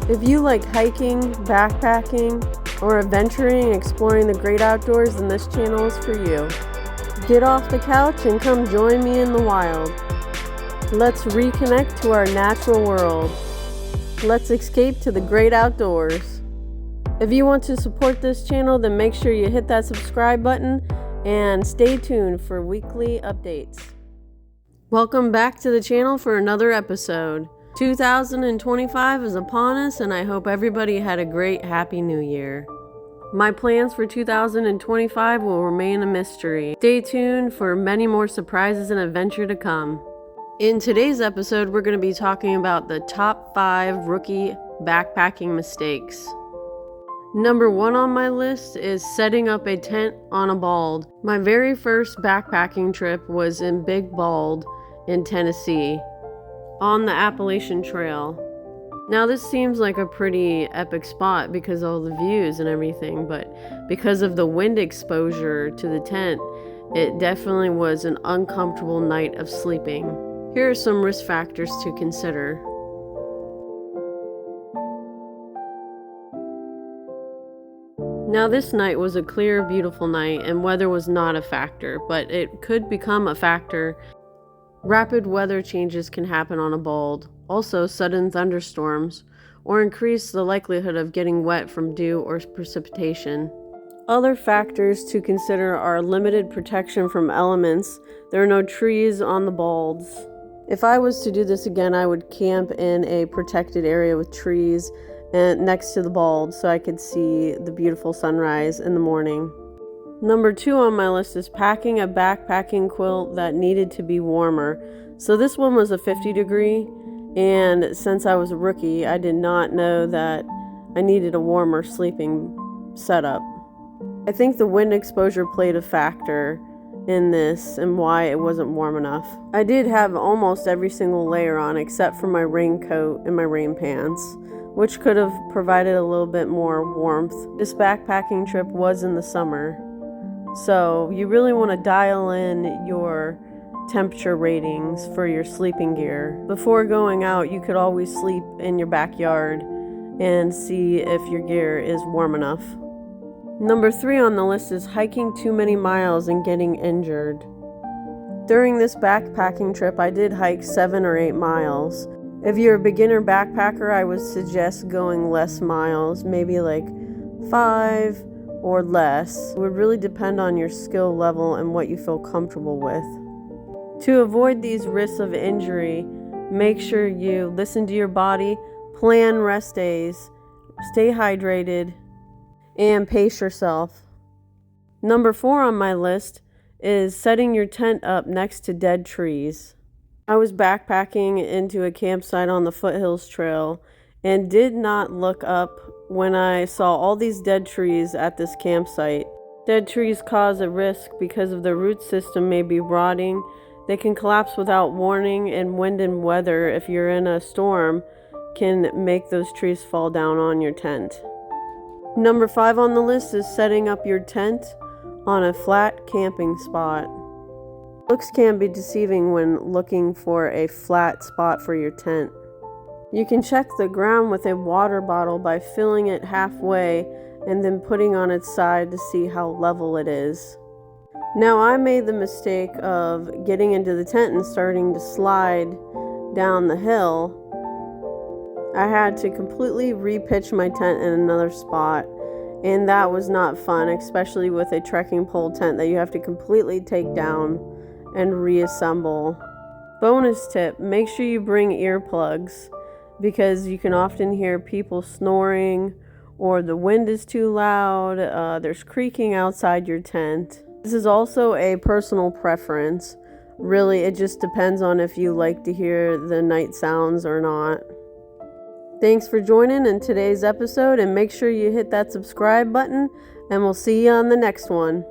If you like hiking, backpacking, or adventuring and exploring the great outdoors, then this channel is for you. Get off the couch and come join me in the wild. Let's reconnect to our natural world. Let's escape to the great outdoors. If you want to support this channel, then make sure you hit that subscribe button and stay tuned for weekly updates. Welcome back to the channel for another episode. 2025 is upon us, and I hope everybody had a great happy new year. My plans for 2025 will remain a mystery. Stay tuned for many more surprises and adventure to come. In today's episode, we're going to be talking about the top 5 rookie backpacking mistakes. Number 1 on my list is setting up a tent on a bald. My very first backpacking trip was in Big Bald in Tennessee, on the Appalachian Trail. Now this seems like a pretty epic spot because of all the views and everything, but because of the wind exposure to the tent, it definitely was an uncomfortable night of sleeping. Here are some risk factors to consider. Now this night was a clear, beautiful night, and weather was not a factor, but it could become a factor. Rapid weather changes can happen on a bald. Also, sudden thunderstorms, or increase the likelihood of getting wet from dew or precipitation. Other factors to consider are limited protection from elements. There are no trees on the balds. If I was to do this again, I would camp in a protected area with trees and next to the bald so I could see the beautiful sunrise in the morning. Number 2 on my list is packing a backpacking quilt that needed to be warmer. So this one was a 50 degree, and since I was a rookie, I did not know that I needed a warmer sleeping setup. I think the wind exposure played a factor in this and why it wasn't warm enough. I did have almost every single layer on except for my raincoat and my rain pants, which could have provided a little bit more warmth. This backpacking trip was in the summer, so you really want to dial in your temperature ratings for your sleeping gear. Before going out, you could always sleep in your backyard and see if your gear is warm enough. Number 3 on the list is hiking too many miles and getting injured. During this backpacking trip, I did hike 7 or 8 miles. If you're a beginner backpacker, I would suggest going less miles, maybe like 5 or less. It would really depend on your skill level and what you feel comfortable with. To avoid these risks of injury, make sure you listen to your body, plan rest days, stay hydrated, and pace yourself. Number 4 on my list is setting your tent up next to dead trees. I was backpacking into a campsite on the Foothills Trail and did not look up when I saw all these dead trees at this campsite. Dead trees cause a risk because of the root system may be rotting. They can collapse without warning, and wind and weather, if you're in a storm, can make those trees fall down on your tent. Number 5 on the list is setting up your tent on a flat camping spot. Looks can be deceiving when looking for a flat spot for your tent. You can check the ground with a water bottle by filling it halfway and then putting on its side to see how level it is. Now I made the mistake of getting into the tent and starting to slide down the hill. I had to completely repitch my tent in another spot, and that was not fun, especially with a trekking pole tent that you have to completely take down and reassemble. Bonus tip, make sure you bring earplugs because you can often hear people snoring or the wind is too loud, there's creaking outside your tent. This is also a personal preference. Really, it just depends on if you like to hear the night sounds or not. Thanks for joining in today's episode, and make sure you hit that subscribe button, and we'll see you on the next one.